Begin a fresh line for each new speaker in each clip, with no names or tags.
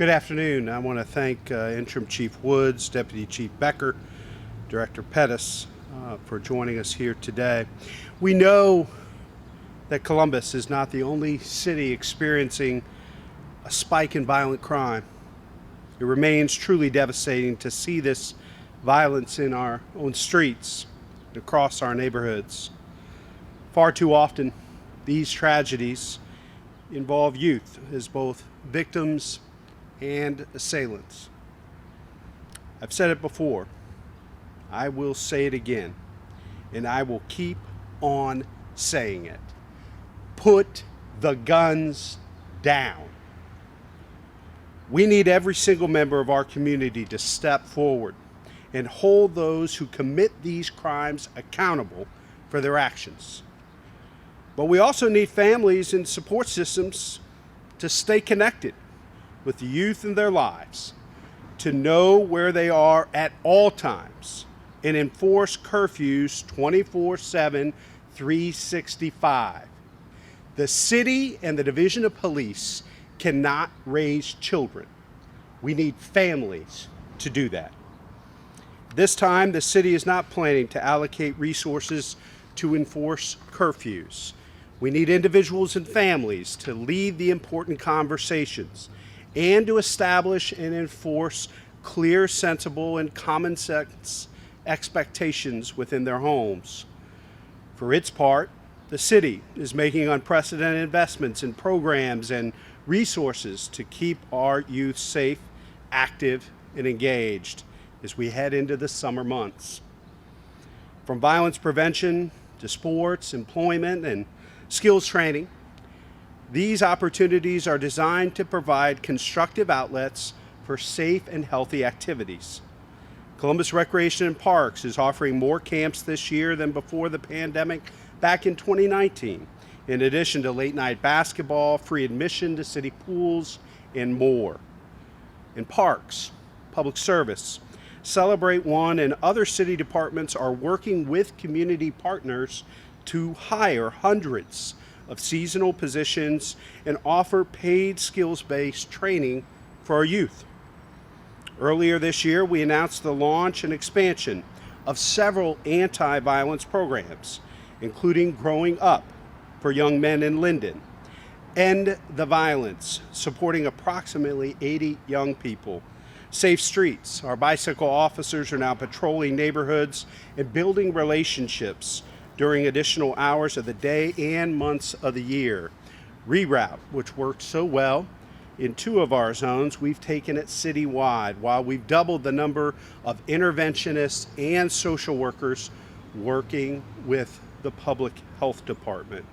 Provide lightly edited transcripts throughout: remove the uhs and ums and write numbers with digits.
Good afternoon. I want to thank Interim Chief Woods, Deputy Chief Becker, Director Pettis for joining us here today. We know that Columbus is not the only city experiencing a spike in violent crime. It remains truly devastating to see this violence in our own streets and across our neighborhoods. Far too often, these tragedies involve youth as both victims and assailants. I've said it before, I will say it again, and I will keep on saying it. Put the guns down. We need every single member of our community to step forward and hold those who commit these crimes accountable for their actions. But we also need families and support systems to stay connected with the youth in their lives, to know where they are at all times, and enforce curfews 24/7, 365. The city and the Division of Police cannot raise children. We need families to do that. This time, the city is not planning to allocate resources to enforce curfews. We need individuals and families to lead the important conversations and to establish and enforce clear, sensible, and common sense expectations within their homes. For its part, the city is making unprecedented investments in programs and resources to keep our youth safe, active, and engaged as we head into the summer months. From violence prevention to sports, employment, and skills training, these opportunities are designed to provide constructive outlets for safe and healthy activities. Columbus Recreation and Parks is offering more camps this year than before the pandemic back in 2019, in addition to late night basketball, free admission to city pools, and more. In parks, public service, Celebrate One and other city departments are working with community partners to hire hundreds of seasonal positions and offer paid skills-based training for our youth. Earlier this year, we announced the launch and expansion of several anti-violence programs, including Growing Up for young men in Linden, End the Violence, supporting approximately 80 young people, Safe Streets. Our bicycle officers are now patrolling neighborhoods and building relationships during additional hours of the day and months of the year. Reroute, which worked so well in 2 of our zones, we've taken it citywide, while we've doubled the number of interventionists and social workers working with the public health department.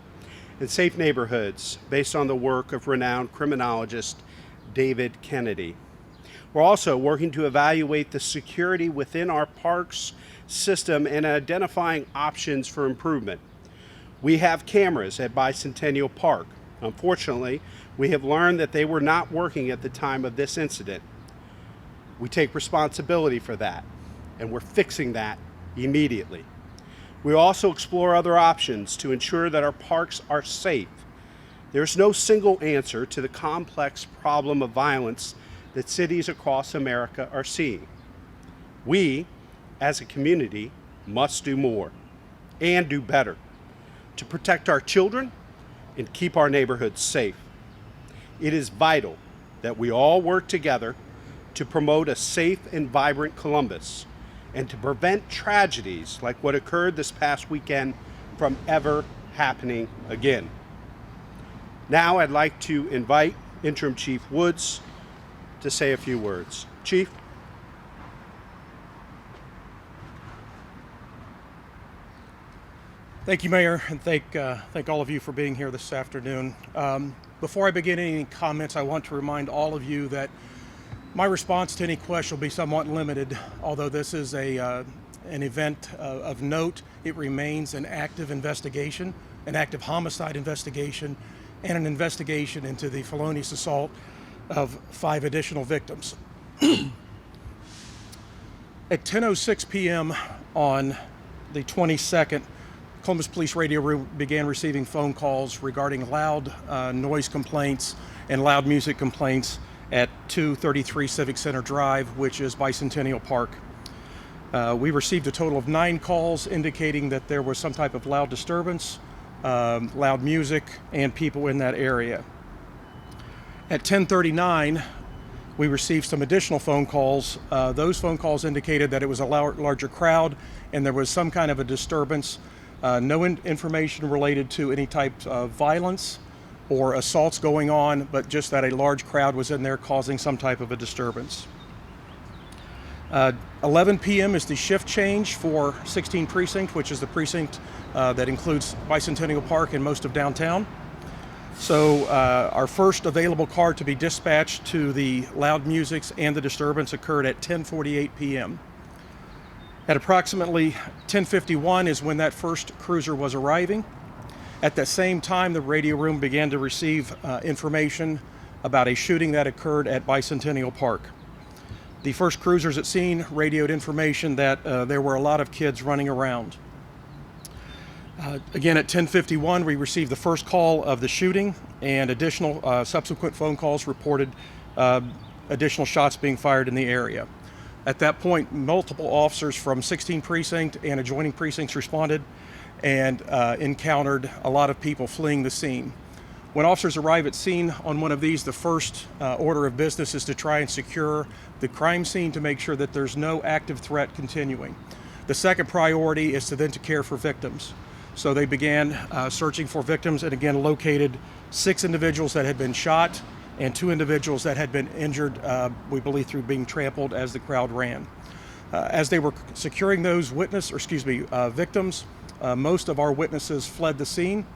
And Safe Neighborhoods, based on the work of renowned criminologist David Kennedy. We're also working to evaluate the security within our parks system and identifying options for improvement. We have cameras at Bicentennial Park. Unfortunately, we have learned that they were not working at the time of this incident. We take responsibility for that, and we're fixing that immediately. We also explore other options to ensure that our parks are safe. There's no single answer to the complex problem of violence that cities across America are seeing. We, as a community, must do more and do better to protect our children and keep our neighborhoods safe. It is vital that we all work together to promote a safe and vibrant Columbus and to prevent tragedies like what occurred this past weekend from ever happening again. Now I'd like to invite Interim Chief Woods to say a few words. Chief?
Thank you, Mayor, and thank all of you for being here this afternoon. Before I begin any comments, I want to remind all of you that my response to any question will be somewhat limited. Although this is an event of note, it remains an active investigation, an active homicide investigation, and an investigation into the felonious assault of 5 additional victims. At 10:06 p.m. on the 22nd, Columbus Police Radio began receiving phone calls regarding loud noise complaints and loud music complaints at 233 Civic Center Drive, which is Bicentennial Park. We received a total of 9 calls indicating that there was some type of loud disturbance, loud music, and people in that area. At 10:39, we received some additional phone calls. Those phone calls indicated that it was a larger crowd and there was some kind of a disturbance. No information related to any type of violence or assaults going on, but just that a large crowd was in there causing some type of a disturbance. 11 p.m. is the shift change for 16 Precinct, which is the precinct that includes Bicentennial Park and most of downtown. So our first available car to be dispatched to the loud music and the disturbance occurred at 10:48 p.m. At approximately 10:51 is when that first cruiser was arriving. At that same time, the radio room began to receive information about a shooting that occurred at Bicentennial Park. The first cruisers at scene radioed information that there were a lot of kids running around. Again, at 10:51, we received the first call of the shooting, and additional subsequent phone calls reported additional shots being fired in the area. At that point, multiple officers from 16 Precinct and adjoining precincts responded and encountered a lot of people fleeing the scene. When officers arrive at scene on one of these, the first order of business is to try and secure the crime scene to make sure that there's no active threat continuing. The second priority is to then to care for victims. So they began searching for victims and again located 6 individuals that had been shot and 2 individuals that had been injured, we believe through being trampled as the crowd ran. As they were securing those victims, most of our witnesses fled the scene,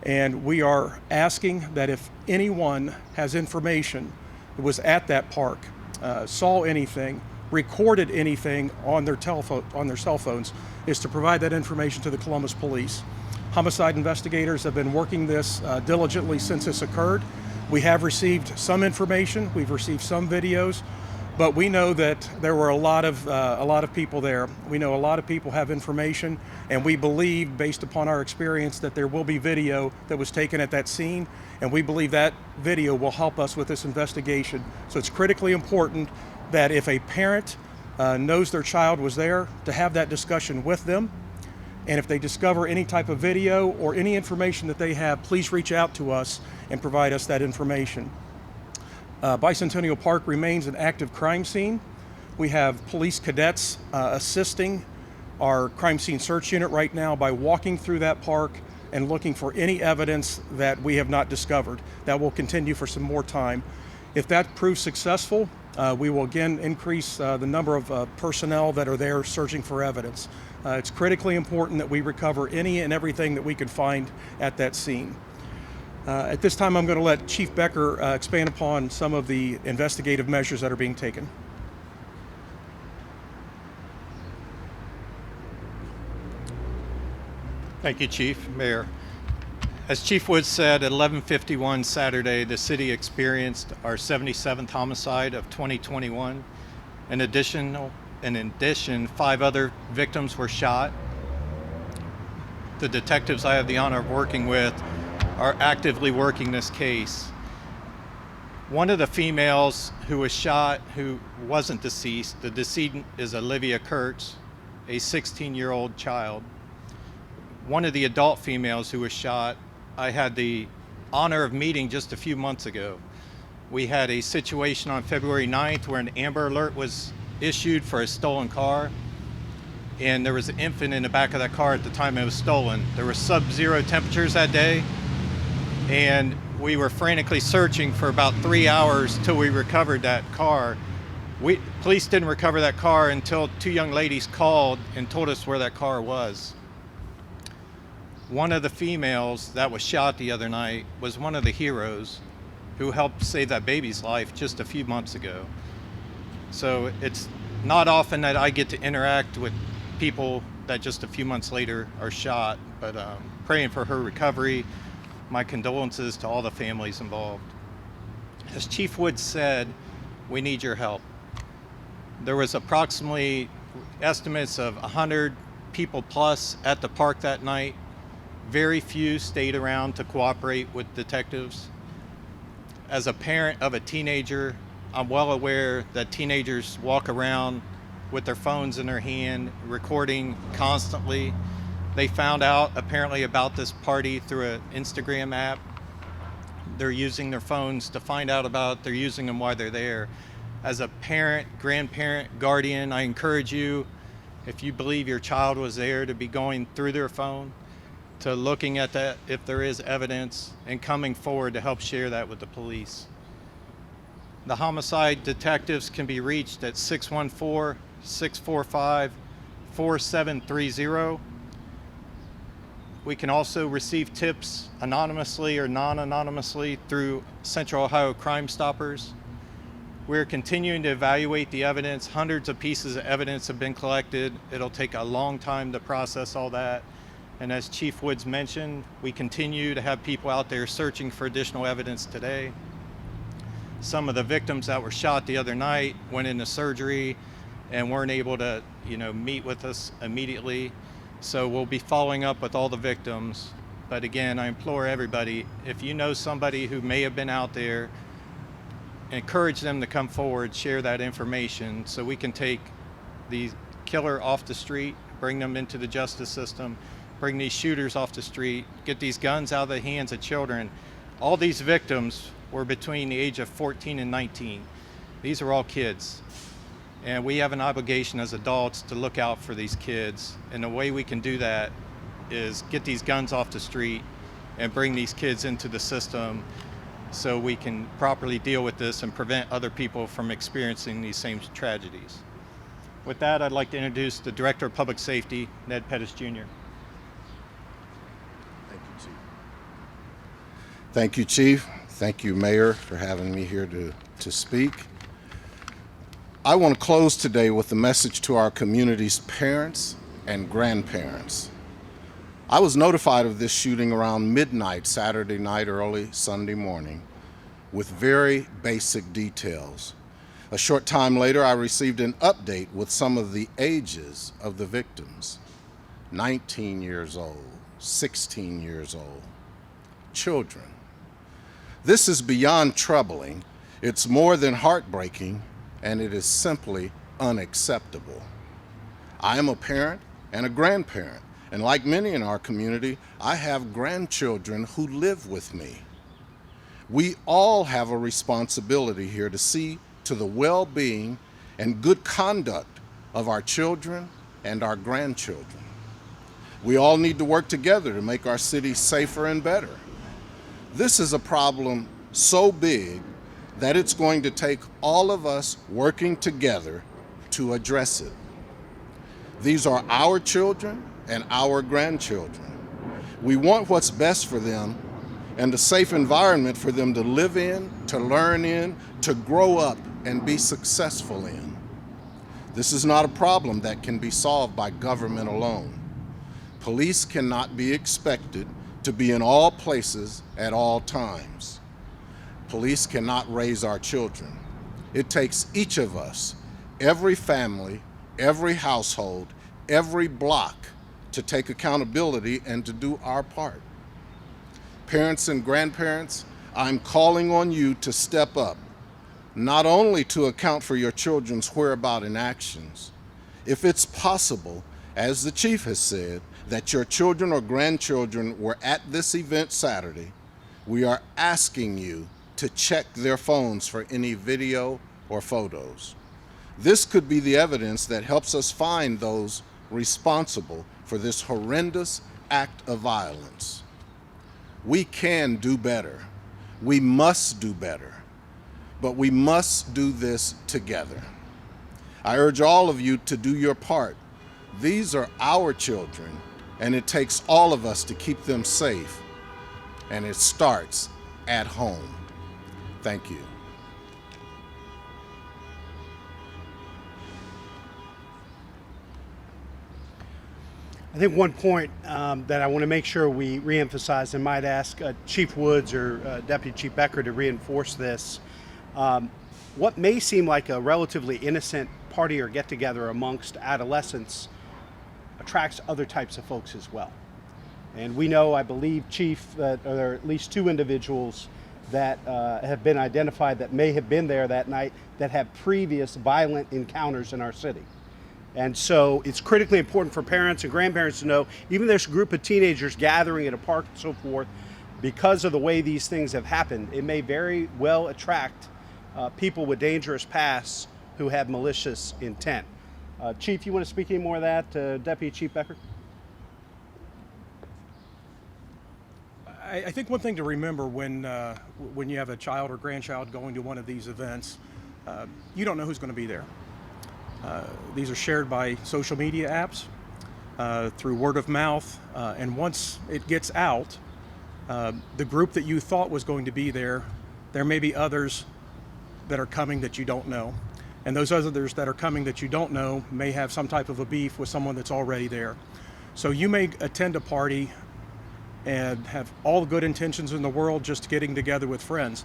and we are asking that if anyone has information that was at that park, saw anything, recorded anything on their cell phones, is to provide that information to the Columbus Police. Homicide investigators have been working this diligently since this occurred. We have received some information, we've received some videos, but we know that there were a lot of people there. We know a lot of people have information, and we believe, based upon our experience, that there will be video that was taken at that scene, and we believe that video will help us with this investigation. So it's critically important that if a parent knows their child was there, to have that discussion with them. And if they discover any type of video or any information that they have, please reach out to us and provide us that information. Bicentennial Park remains an active crime scene. We have police cadets assisting our crime scene search unit right now by walking through that park and looking for any evidence that we have not discovered. That will continue for some more time. If that proves successful, we will again increase the number of personnel that are there searching for evidence. It's critically important that we recover any and everything that we can find at that scene. At this time, I'm going to let Chief Becker expand upon some of the investigative measures that are being taken.
Thank you, Chief. Mayor. As Chief Woods said, at 11:51 Saturday, the city experienced our 77th homicide of 2021. In addition, 5 other victims were shot. The detectives I have the honor of working with are actively working this case. One of the females who was shot, who wasn't deceased, the decedent is Olivia Kurtz, a 16-year-old child. One of the adult females who was shot, I had the honor of meeting just a few months ago. We had a situation on February 9th where an Amber Alert was issued for a stolen car, and there was an infant in the back of that car at the time it was stolen. There were sub-zero temperatures that day, and we were frantically searching for about 3 hours till we recovered that car. Police didn't recover that car until 2 young ladies called and told us where that car was. One of the females that was shot the other night was one of the heroes who helped save that baby's life just a few months ago. So it's not often that I get to interact with people that just a few months later are shot, but praying for her recovery. My condolences to all the families involved. As Chief Woods said, we need your help. There was approximately estimates of 100 people plus at the park that night. Very few stayed around to cooperate with detectives. As a parent of a teenager I'm well aware that teenagers walk around with their phones in their hand, recording constantly. They found out apparently about this party through an Instagram app. They're using their phones to find out about it. They're using them while they're there. As a parent, grandparent, guardian, I encourage you, if you believe your child was there, to be going through their phone, to looking at that if there is evidence, and coming forward to help share that with the police. The homicide detectives can be reached at 614-645-4730. We can also receive tips anonymously or non-anonymously through Central Ohio Crime Stoppers. We're continuing to evaluate the evidence. Hundreds of pieces of evidence have been collected. It'll take a long time to process all that. And as Chief Woods mentioned, we continue to have people out there searching for additional evidence today. Some of the victims that were shot the other night went into surgery and weren't able to, meet with us immediately. So we'll be following up with all the victims. But again, I implore everybody, if you know somebody who may have been out there, encourage them to come forward, share that information so we can take the killer off the street, bring them into the justice system, bring these shooters off the street, get these guns out of the hands of children. All these victims were between the age of 14 and 19. These are all kids. And we have an obligation as adults to look out for these kids. And the way we can do that is get these guns off the street and bring these kids into the system so we can properly deal with this and prevent other people from experiencing these same tragedies. With that, I'd like to introduce the Director of Public Safety, Ned Pettis Jr.
Thank you, Chief. Thank you, Chief. Thank you, Mayor, for having me here to speak. I want to close today with a message to our community's parents and grandparents. I was notified of this shooting around midnight Saturday night, early Sunday morning, with very basic details. A short time later, I received an update with some of the ages of the victims. 19 years old, 16 years old, children. This is beyond troubling. It's more than heartbreaking, and it is simply unacceptable. I am a parent and a grandparent, and like many in our community, I have grandchildren who live with me. We all have a responsibility here to see to the well-being and good conduct of our children and our grandchildren. We all need to work together to make our city safer and better. This is a problem so big that it's going to take all of us working together to address it. These are our children and our grandchildren. We want what's best for them and a safe environment for them to live in, to learn in, to grow up and be successful in. This is not a problem that can be solved by government alone. Police cannot be expected to be in all places at all times. Police cannot raise our children. It takes each of us, every family, every household, every block, to take accountability and to do our part. Parents and grandparents, I'm calling on you to step up, not only to account for your children's whereabouts and actions. If it's possible, as the Chief has said, that your children or grandchildren were at this event Saturday, we are asking you to check their phones for any video or photos. This could be the evidence that helps us find those responsible for this horrendous act of violence. We can do better. We must do better. But we must do this together. I urge all of you to do your part. These are our children, and it takes all of us to keep them safe, and it starts at home. Thank you.
I think one point that I want to make sure we reemphasize, and might ask Chief Woods or Deputy Chief Becker to reinforce this, what may seem like a relatively innocent party or get-together amongst adolescents attracts other types of folks as well. And we know, I believe, Chief, that there are at least two individuals that have been identified that may have been there that night that have previous violent encounters in our city. And so it's critically important for parents and grandparents to know, even there's a group of teenagers gathering at a park and so forth, because of the way these things have happened, it may very well attract people with dangerous pasts who have malicious intent. Chief, you want to speak any more of that, Deputy Chief Becker?
I think one thing to remember when you have a child or grandchild going to one of these events, you don't know who's going to be there. These are shared by social media apps, through word of mouth, and once it gets out, the group that you thought was going to be there may be others that are coming that you don't know. And those others that are coming that you don't know may have some type of a beef with someone that's already there. So you may attend a party and have all the good intentions in the world just getting together with friends.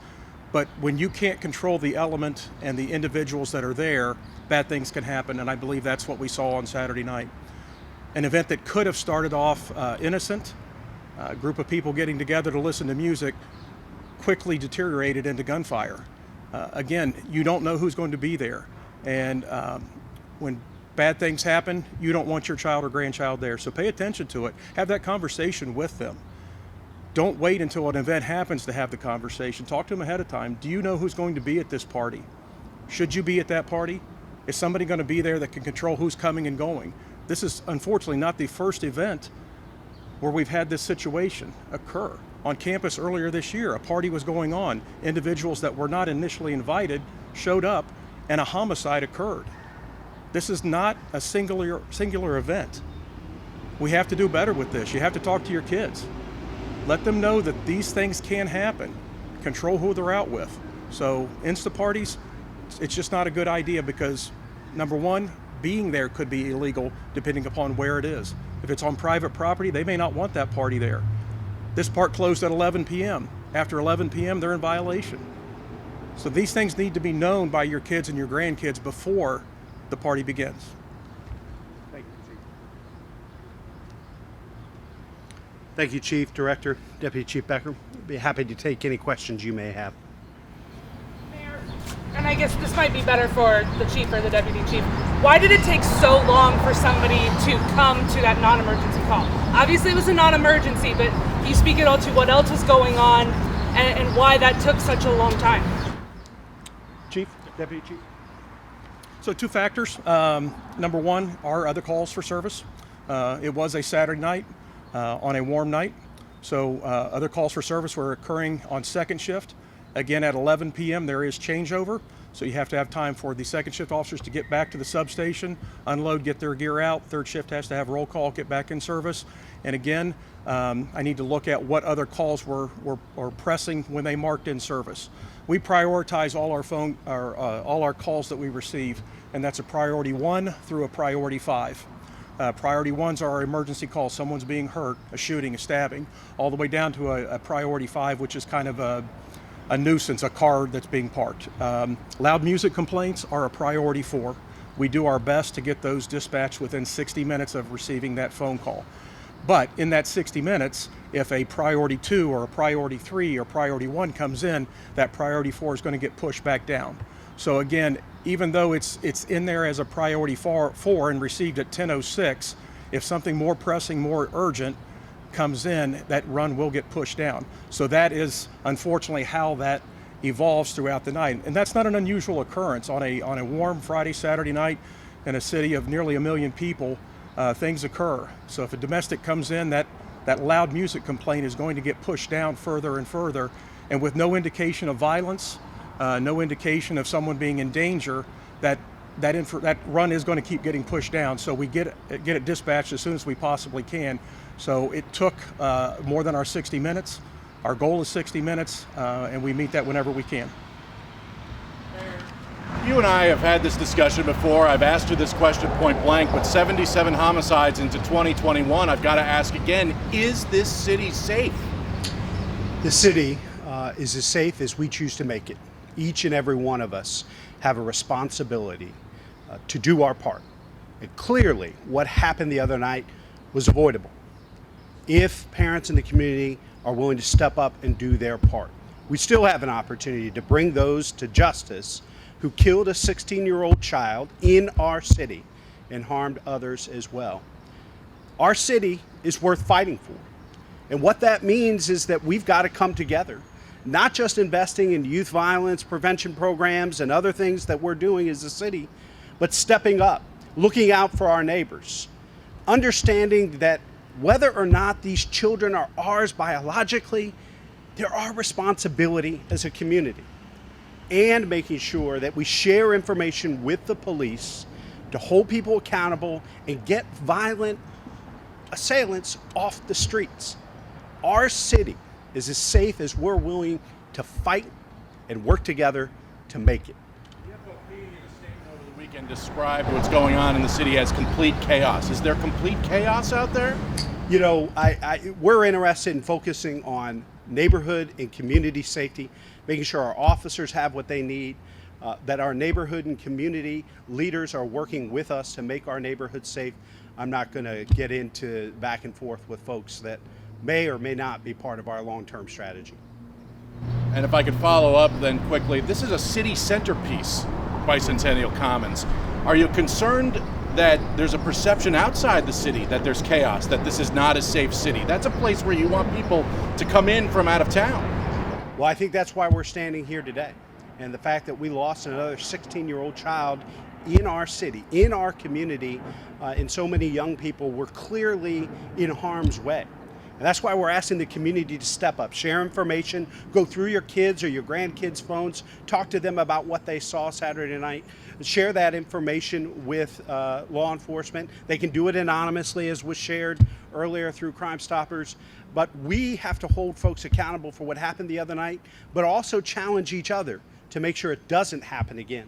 But when you can't control the element and the individuals that are there, bad things can happen, and I believe that's what we saw on Saturday night. An event that could have started off innocent, a group of people getting together to listen to music, quickly deteriorated into gunfire. Again, you don't know who's going to be there, and when bad things happen, you don't want your child or grandchild there, so pay attention to it. Have that conversation with them. Don't wait until an event happens to have the conversation. Talk to them ahead of time. Do you know who's going to be at this party? Should you be at that party? Is somebody going to be there that can control who's coming and going? This is unfortunately not the first event where we've had this situation occur. On campus earlier this year, a party was going on. Individuals that were not initially invited showed up and a homicide occurred. This is not a singular event. We have to do better with this. You have to talk to your kids. Let them know that these things can happen. Control who they're out with. So Insta parties, it's just not a good idea because, number one, being there could be illegal depending upon where it is. If it's on private property, they may not want that party there. This park closed at 11 p.m. After 11 p.m., they're in violation. So these things need to be known by your kids and your grandkids before the party begins.
Thank you, Chief. Thank you, Chief, Director, Deputy Chief Becker. Be happy to take any questions you may have.
Mayor, and I guess this might be better for the chief or the deputy chief. Why did it take so long for somebody to come to that non-emergency call? Obviously it was a non-emergency, but can you speak at all to what else was going on and why that took such a long time?
Chief, Deputy Chief.
So two factors. Number one are other calls for service. It was a Saturday night on a warm night. So other calls for service were occurring on second shift. Again, at 11 p.m. there is changeover. So you have to have time for the second shift officers to get back to the substation, unload, get their gear out. Third shift has to have roll call, get back in service. And again, I need to look at what other calls were pressing when they marked in service. We prioritize all our calls that we receive, and that's a priority 1 through a priority 5. Priority 1s are our emergency calls. Someone's being hurt, a shooting, a stabbing, all the way down to a priority 5, which is kind of a nuisance, a car that's being parked. Loud music complaints are a priority 4. We do our best to get those dispatched within 60 minutes of receiving that phone call. But in that 60 minutes, if a priority 2 or a priority 3 or priority 1 comes in, that priority 4 is going to get pushed back down. So again, even though it's in there as a priority 4 and received at 10:06, if something more pressing, more urgent comes in, that run will get pushed down. So that is unfortunately how that evolves throughout the night. And that's not an unusual occurrence on a warm Friday, Saturday night in a city of nearly 1 million people. Things occur. So if a domestic comes in, that loud music complaint is going to get pushed down further and further, and with no indication of violence, no indication of someone being in danger, that run is going to keep getting pushed down. So we get it dispatched as soon as we possibly can. So it took more than our 60 minutes. Our goal is 60 minutes, and we meet that whenever we can.
You and I have had this discussion before. I've asked you this question point blank. With 77 homicides into 2021, I've got to ask again, is this city safe?
The city is as safe as we choose to make it. Each and every one of us have a responsibility to do our part. And clearly, what happened the other night was avoidable if parents in the community are willing to step up and do their part. we still have an opportunity to bring those to justice who killed a 16-year-old child in our city and harmed others as well. Our city is worth fighting for. And what that means is that we've got to come together, not just investing in youth violence prevention programs and other things that we're doing as a city, but stepping up, looking out for our neighbors, understanding that whether or not these children are ours biologically, they're our responsibility as a community, and making sure that we share information with the police to hold people accountable and get violent assailants off the streets. Our city is as safe as we're willing to fight and work together to make it.
The FOP in a statement over the weekend described what's going on in the city as complete chaos. Is there complete chaos out there?
You know, we're interested in focusing on neighborhood and community safety, making sure our officers have what they need, that our neighborhood and community leaders are working with us to make our neighborhood safe. I'm not going to get into back and forth with folks that may or may not be part of our long-term strategy.
And if I could follow up then quickly, this is a city centerpiece, Bicentennial Commons. Are you concerned that there's a perception outside the city that there's chaos, that this is not a safe city? That's a place where you want people to come in from out of town.
Well, I think that's why we're standing here today. And the fact that we lost another 16-year-old child in our city, in our community, and so many young people were clearly in harm's way. And that's why we're asking the community to step up, share information, go through your kids or your grandkids' phones, talk to them about what they saw Saturday night, share that information with law enforcement. They can do it anonymously, as was shared earlier through Crime Stoppers. But we have to hold folks accountable for what happened the other night, but also challenge each other to make sure it doesn't happen again.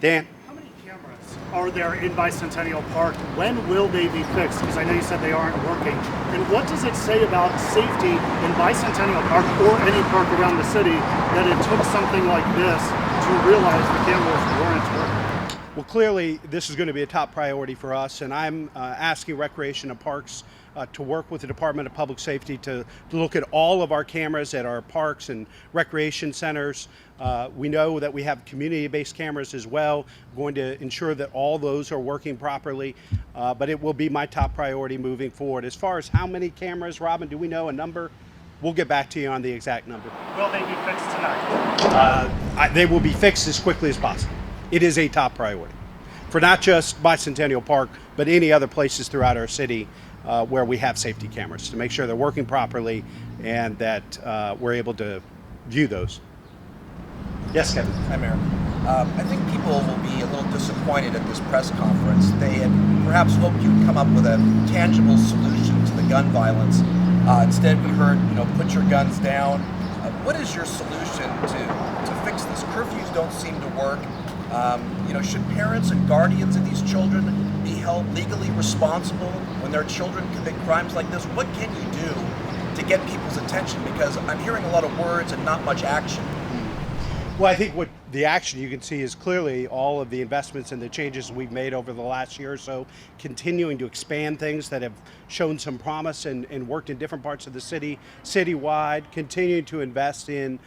Dan?
How many cameras are there in Bicentennial Park? When will they be fixed? Because I know you said they aren't working. And what does it say about safety in Bicentennial Park or any park around the city that it took something like this to realize the cameras weren't working?
Well, clearly, this is going to be a top priority for us, and I'm asking Recreation and Parks to work with the Department of Public Safety to look at all of our cameras at our parks and recreation centers. We know that we have community-based cameras as well. We're going to ensure that all those are working properly, but it will be my top priority moving forward. As far as how many cameras, Robin, do we know a number? We'll get back to you on the exact number.
Will they be fixed tonight?
They will be fixed as quickly as possible. It is a top priority for not just Bicentennial Park, but any other places throughout our city where we have safety cameras, to make sure they're working properly and that we're able to view those. Yes, Kevin.
Hi, Mayor. I think people will be a little disappointed at this press conference. They had perhaps hoped you'd come up with a tangible solution to the gun violence. Instead, we heard, put your guns down. What is your solution to fix this? Curfews don't seem to work. Should parents and guardians of these children be held legally responsible when their children commit crimes like this? What can you do to get people's attention? Because I'm hearing a lot of words and not much action.
Well, I think what the action you can see is clearly all of the investments and the changes we've made over the last year or so, continuing to expand things that have shown some promise and worked in different parts of the city, citywide, continuing to invest in,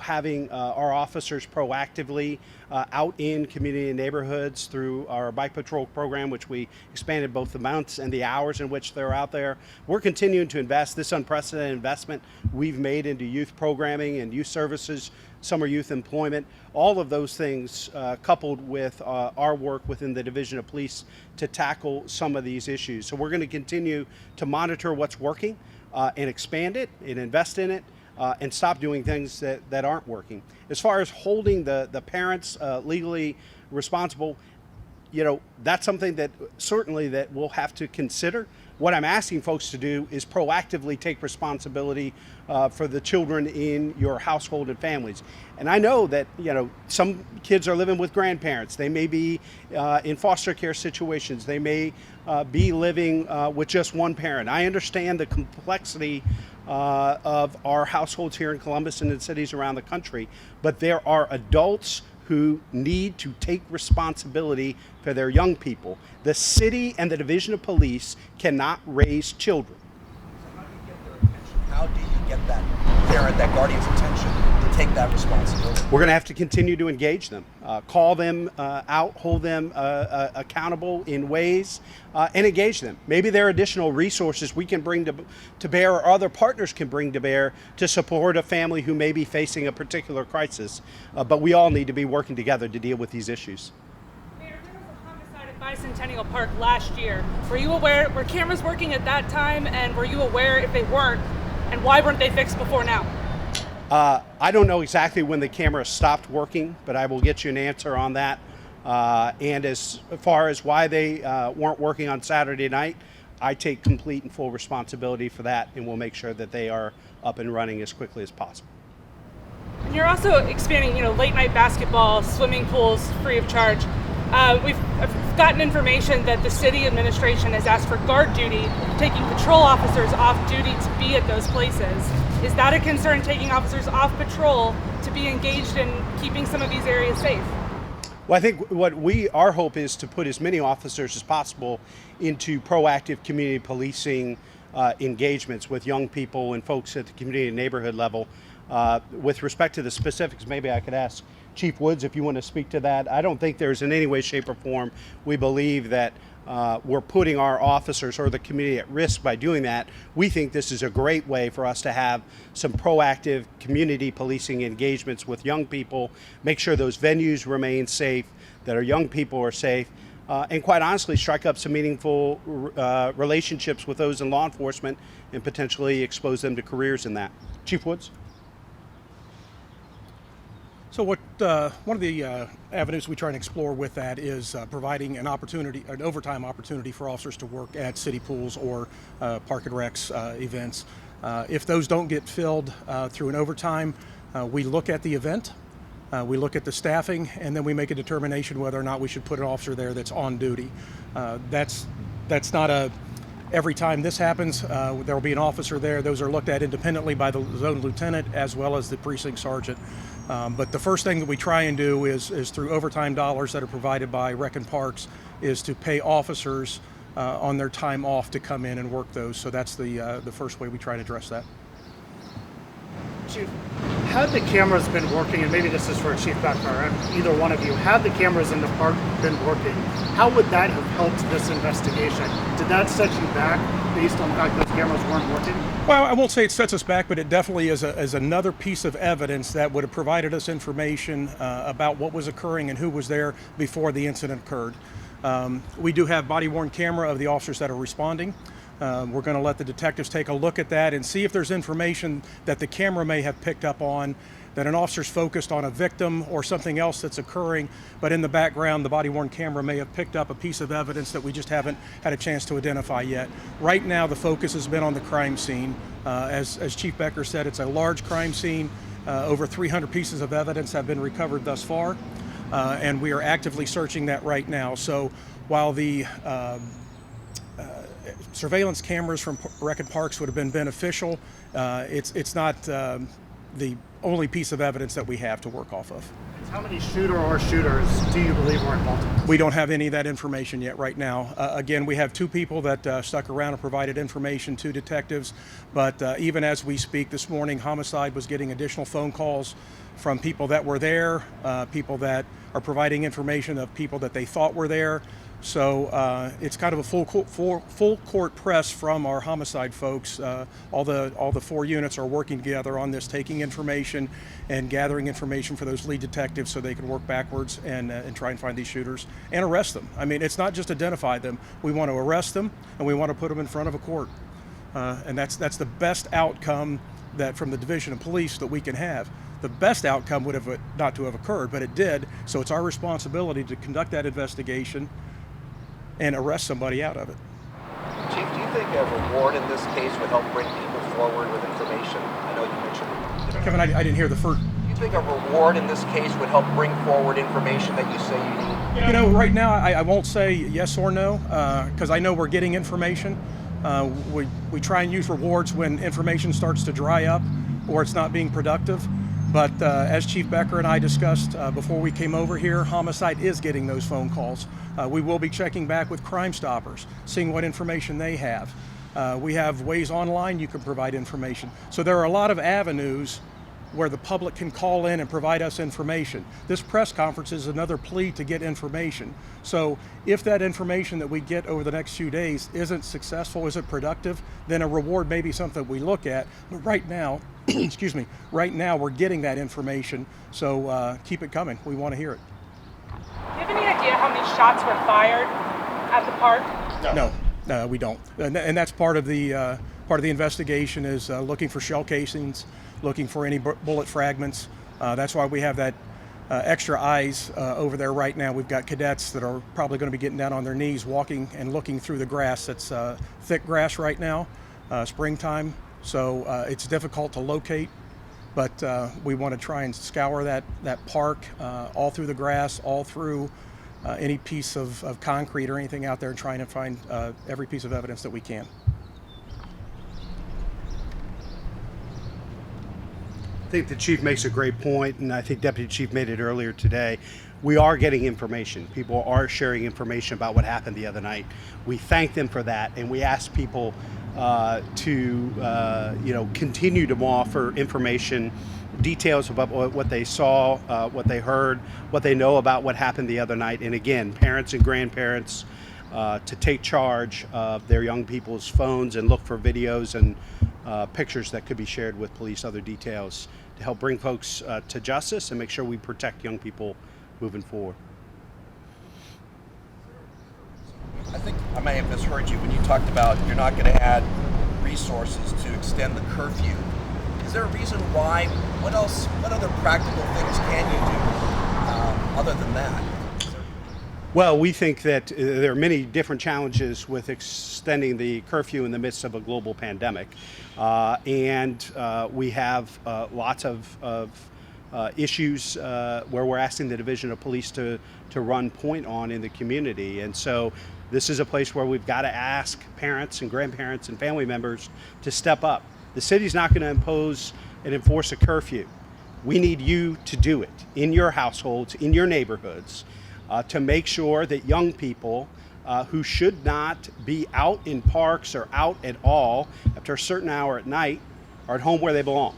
having our officers proactively out in community and neighborhoods through our bike patrol program, which we expanded both the amounts and the hours in which they're out there. We're continuing to invest this unprecedented investment we've made into youth programming and youth services, summer youth employment, all of those things coupled with our work within the Division of Police to tackle some of these issues. So we're going to continue to monitor what's working and expand it and invest in it and stop doing things that aren't working. As far as holding the parents legally responsible, that's something that certainly that we'll have to consider. What I'm asking folks to do is proactively take responsibility for the children in your household and families. And I know that, some kids are living with grandparents. They may be in foster care situations. They may be living with just one parent. I understand the complexity of our households here in Columbus and in cities around the country, but there are adults who need to take responsibility for their young people. The city and the Division of Police cannot raise children.
So how do you get their attention? How do you get that parent, that guardian's attention to take that responsibility.
We're going to have to continue to engage them, call them out, hold them accountable in ways, and engage them. Maybe there are additional resources we can bring to bear, or other partners can bring to bear, to support a family who may be facing a particular crisis. But we all need to be working together to deal with these issues.
Mayor, there was a homicide at Bicentennial Park last year. Were you aware, were cameras working at that time, and were you aware if they weren't, and why weren't they fixed before now?
I don't know exactly when the camera stopped working, but I will get you an answer on that. And as far as why they weren't working on Saturday night, I take complete and full responsibility for that, and we'll make sure that they are up and running as quickly as possible.
And you're also expanding, late night basketball, swimming pools free of charge. We've gotten information that the city administration has asked for guard duty, taking patrol officers off duty to be at those places. Is that a concern, taking officers off patrol to be engaged in keeping some of these areas safe?
Well, I think our hope is to put as many officers as possible into proactive community policing engagements with young people and folks at the community and neighborhood level. With respect to the specifics, maybe I could ask Chief Woods if you want to speak to that. I don't think there's in any way, shape, or form we believe that we're putting our officers or the community at risk by doing that. We think this is a great way for us to have some proactive community policing engagements with young people, make sure those venues remain safe, that our young people are safe, and quite honestly, strike up some meaningful relationships with those in law enforcement and potentially expose them to careers in that. Chief Woods?
So one of the avenues we try and explore with that is providing an overtime opportunity for officers to work at city pools or Park and Recs events. If those don't get filled through an overtime, we look at the event, we look at the staffing, and then we make a determination whether or not we should put an officer there that's on duty. That's not every time this happens, there will be an officer there. Those are looked at independently by the zone lieutenant as well as the precinct sergeant. But the first thing that we try and do is through overtime dollars that are provided by Rec and Parks, is to pay officers on their time off to come in and work those. So that's the first way we try to address that.
Chief, had the cameras been working, and maybe this is for Chief Becker, and either one of you, had the cameras in the park been working, how would that have helped this investigation? Did that set you back based on the fact those cameras weren't working?
Well, I won't say it sets us back, but it definitely is another piece of evidence that would have provided us information about what was occurring and who was there before the incident occurred. We do have body-worn camera of the officers that are responding. We're going to let the detectives take a look at that and see if there's information that the camera may have picked up on, that an officer's focused on a victim or something else that's occurring, but in the background the body-worn camera may have picked up a piece of evidence that we just haven't had a chance to identify yet. Right now the focus has been on the crime scene. As Chief Becker said, it's a large crime scene. Over 300 pieces of evidence have been recovered thus far, and we are actively searching that right now. So while the surveillance cameras from Rec and Parks would have been beneficial, it's not the only piece of evidence that we have to work off of.
How many shooter or shooters do you believe were involved?
We don't have any of that information yet right now. Again, we have two people that stuck around and provided information to detectives, but even as we speak this morning, Homicide was getting additional phone calls from people that were there, people that are providing information of people that they thought were there. So it's kind of a full court press from our homicide folks. All the four units are working together on this, taking information and gathering information for those lead detectives so they can work backwards and try and find these shooters and arrest them. I mean, it's not just identify them. We want to arrest them and we want to put them in front of a court. And that's the best outcome that from the Division of Police that we can have. The best outcome would have not to have occurred, but it did. So it's our responsibility to conduct that investigation and arrest somebody out of it.
Chief, do you think a reward in this case would help bring people forward with information? I know you mentioned...
Kevin, I didn't hear the first...
Do you think a reward in this case would help bring forward information that you say you need?
You know, right now I won't say yes or no, because I know we're getting information. We try and use rewards when information starts to dry up or it's not being productive. But as Chief Becker and I discussed before we came over here, Homicide is getting those phone calls. We will be checking back with Crime Stoppers, seeing what information they have. We have ways online you can provide information. So there are a lot of avenues where the public can call in and provide us information. This press conference is another plea to get information. So if that information that we get over the next few days isn't successful, isn't productive, then a reward may be something we look at. But right now, excuse me, right now we're getting that information, so keep it coming. We want to hear it.
Do you have any idea how many shots were fired at the park?
No, we don't. And that's part of the investigation is looking for shell casings, looking for any bullet fragments. That's why we have that extra eyes over there right now. We've got cadets that are probably going to be getting down on their knees, walking and looking through the grass. It's thick grass right now, springtime, so it's difficult to locate. But we want to try and scour that park all through the grass, all through any piece of concrete or anything out there, and trying to find every piece of evidence that we can.
I think the chief makes a great point, and I think Deputy Chief made it earlier today. We are getting information. People are sharing information about what happened the other night. We thank them for that, and we ask people to continue to offer information, details about what they saw, what they heard, what they know about what happened the other night. And again, parents and grandparents to take charge of their young people's phones and look for videos and pictures that could be shared with police, other details to help bring folks to justice and make sure we protect young people moving forward.
I think I may have misheard you when you talked about you're not going to add resources to extend the curfew. Is there a reason why? What else? What other practical things can you do other than that?
Well, we think that there are many different challenges with extending the curfew in the midst of a global pandemic. And we have lots of issues where we're asking the Division of Police to run point on in the community. And so this is a place where we've got to ask parents and grandparents and family members to step up. The city's not going to impose and enforce a curfew. We need you to do it in your households, in your neighborhoods, to make sure that young people who should not be out in parks or out at all after a certain hour at night are at home where they belong,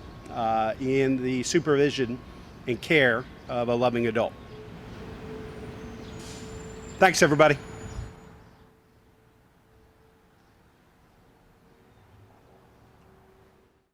in the supervision and care of a loving adult. Thanks, everybody.